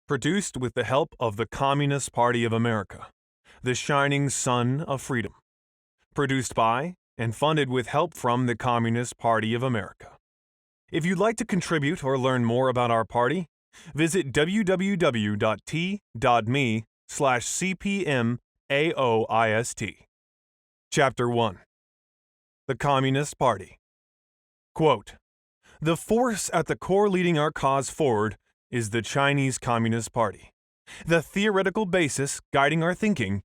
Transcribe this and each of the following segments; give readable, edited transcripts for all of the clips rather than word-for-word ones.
Produced with the help of the Communist Party of America, the shining sun of freedom. Produced by and funded with help from the Communist Party of America. If you'd like to contribute or learn more about our party, visit www.t.me/CPMAOIST. Chapter 1. The Communist Party. Quote, "The force at the core leading our cause forward is the Chinese Communist Party. The theoretical basis guiding our thinking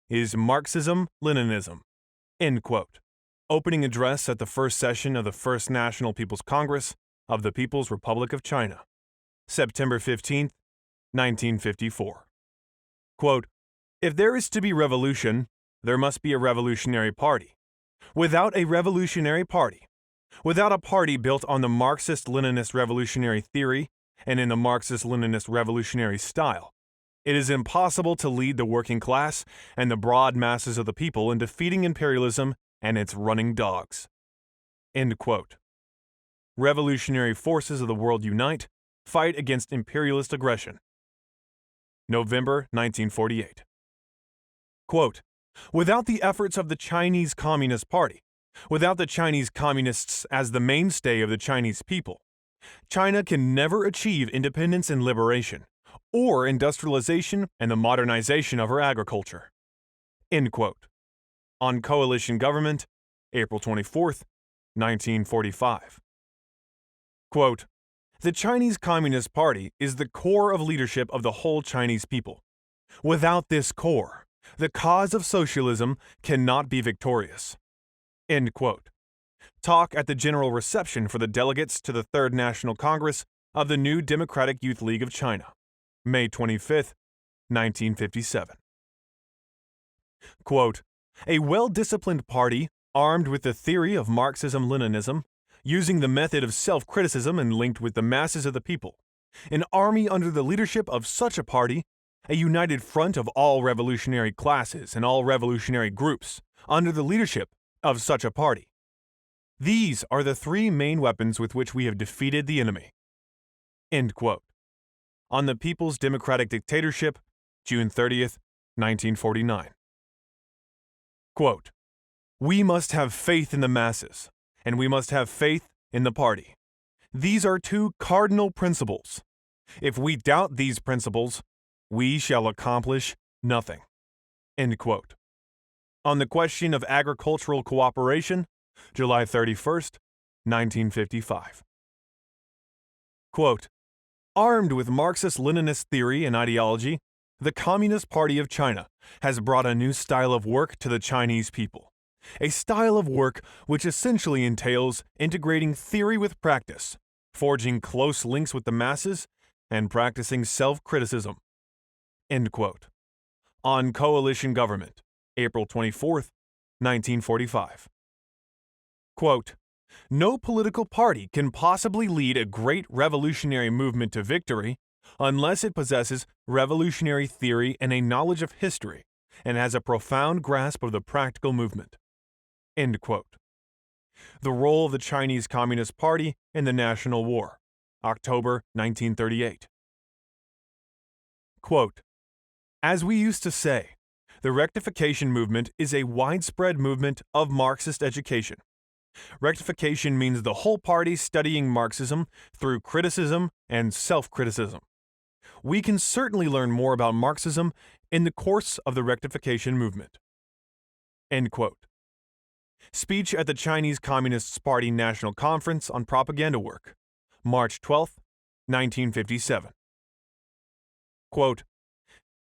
is Marxism-Leninism." End quote. Opening address at the first session of the First National People's Congress of the People's Republic of China, September 15, 1954. Quote, "If there is to be revolution, there must be a revolutionary party. Without a revolutionary party, without a party built on the Marxist-Leninist revolutionary theory and in the Marxist-Leninist revolutionary style, it is impossible to lead the working class and the broad masses of the people in defeating imperialism and its running dogs." End quote. Revolutionary forces of the world unite, fight against imperialist aggression. November 1948. Quote, "Without the efforts of the Chinese Communist Party, without the Chinese Communists as the mainstay of the Chinese people, China can never achieve independence and liberation, or industrialization and the modernization of her agriculture." End quote. On Coalition Government, April 24, 1945. Quote, "The Chinese Communist Party is the core of leadership of the whole Chinese people. Without this core, the cause of socialism cannot be victorious." End quote. Talk at the General Reception for the delegates to the Third National Congress of the New Democratic Youth League of China, May 25, 1957. Quote, "A well-disciplined party, armed with the theory of Marxism-Leninism, using the method of self-criticism and linked with the masses of the people, an army under the leadership of such a party, a united front of all revolutionary classes and all revolutionary groups, under the leadership of such a party. These are the three main weapons with which we have defeated the enemy." End quote. On the People's Democratic Dictatorship, June 30, 1949. Quote, "We must have faith in the masses, and we must have faith in the party. These are two cardinal principles. If we doubt these principles, we shall accomplish nothing." End quote. On the question of agricultural cooperation, July 31, 1955. Quote, "Armed with Marxist-Leninist theory and ideology, the Communist Party of China has brought a new style of work to the Chinese people, a style of work which essentially entails integrating theory with practice, forging close links with the masses, and practicing self-criticism." End quote. On Coalition Government, April 24, 1945. Quote, "No political party can possibly lead a great revolutionary movement to victory unless it possesses revolutionary theory and a knowledge of history and has a profound grasp of the practical movement." End quote. The role of the Chinese Communist Party in the National War, October 1938. Quote, "As we used to say, the rectification movement is a widespread movement of Marxist education. Rectification means the whole party studying Marxism through criticism and self-criticism. We can certainly learn more about Marxism in the course of the rectification movement." End quote. Speech at the Chinese Communist Party National Conference on Propaganda Work, March 12, 1957. Quote,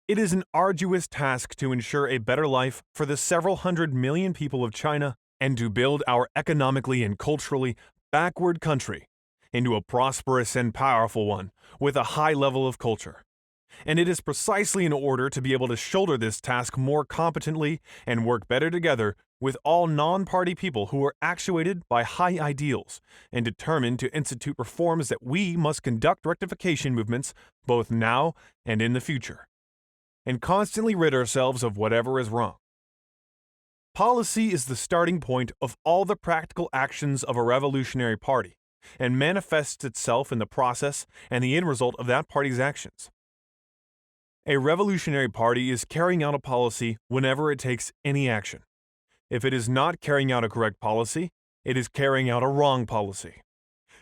"It is an arduous task to ensure a better life for the several hundred million people of China and to build our economically and culturally backward country into a prosperous and powerful one with a high level of culture. And it is precisely in order to be able to shoulder this task more competently and work better together with all non-party people who are actuated by high ideals and determined to institute reforms that we must conduct rectification movements both now and in the future, and constantly rid ourselves of whatever is wrong. Policy is the starting point of all the practical actions of a revolutionary party and manifests itself in the process and the end result of that party's actions. A revolutionary party is carrying out a policy whenever it takes any action. If it is not carrying out a correct policy, it is carrying out a wrong policy.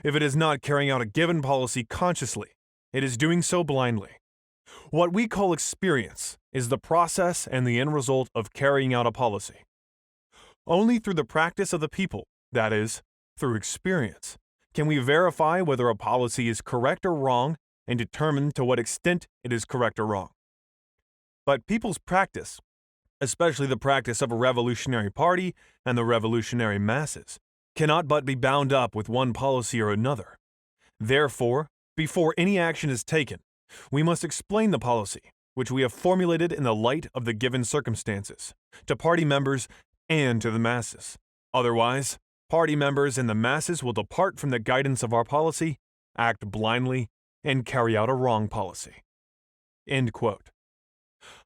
If it is not carrying out a given policy consciously, it is doing so blindly. What we call experience is the process and the end result of carrying out a policy. Only through the practice of the people, that is, through experience, can we verify whether a policy is correct or wrong and determine to what extent it is correct or wrong. But people's practice, especially the practice of a revolutionary party and the revolutionary masses, cannot but be bound up with one policy or another. Therefore, before any action is taken, we must explain the policy, which we have formulated in the light of the given circumstances, to party members and to the masses. Otherwise, party members and the masses will depart from the guidance of our policy, act blindly, and carry out a wrong policy. End quote.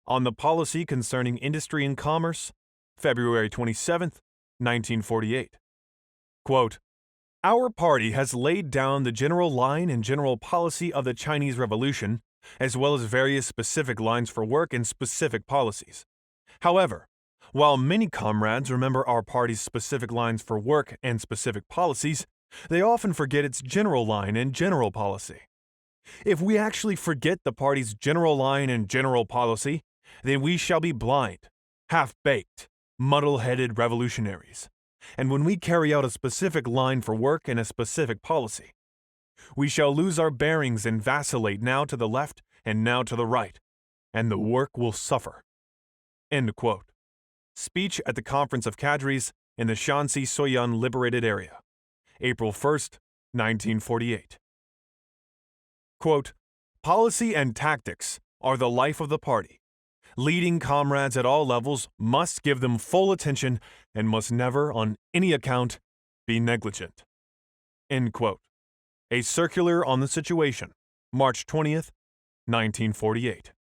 On the Policy Concerning Industry and Commerce, February 27, 1948. Quote, "Our party has laid down the general line and general policy of the Chinese Revolution, as well as various specific lines for work and specific policies. However, while many comrades remember our party's specific lines for work and specific policies, they often forget its general line and general policy. If we actually forget the party's general line and general policy, then we shall be blind, half-baked, muddle-headed revolutionaries. And when we carry out a specific line for work and a specific policy, we shall lose our bearings and vacillate now to the left and now to the right, and the work will suffer." End quote. Speech at the Conference of Cadres in the Shanxi Soyun Liberated Area, April 1, 1948. Quote, "Policy and tactics are the life of the party. Leading comrades at all levels must give them full attention and must never, on any account, be negligent." End quote. A circular on the situation, March 20th, 1948.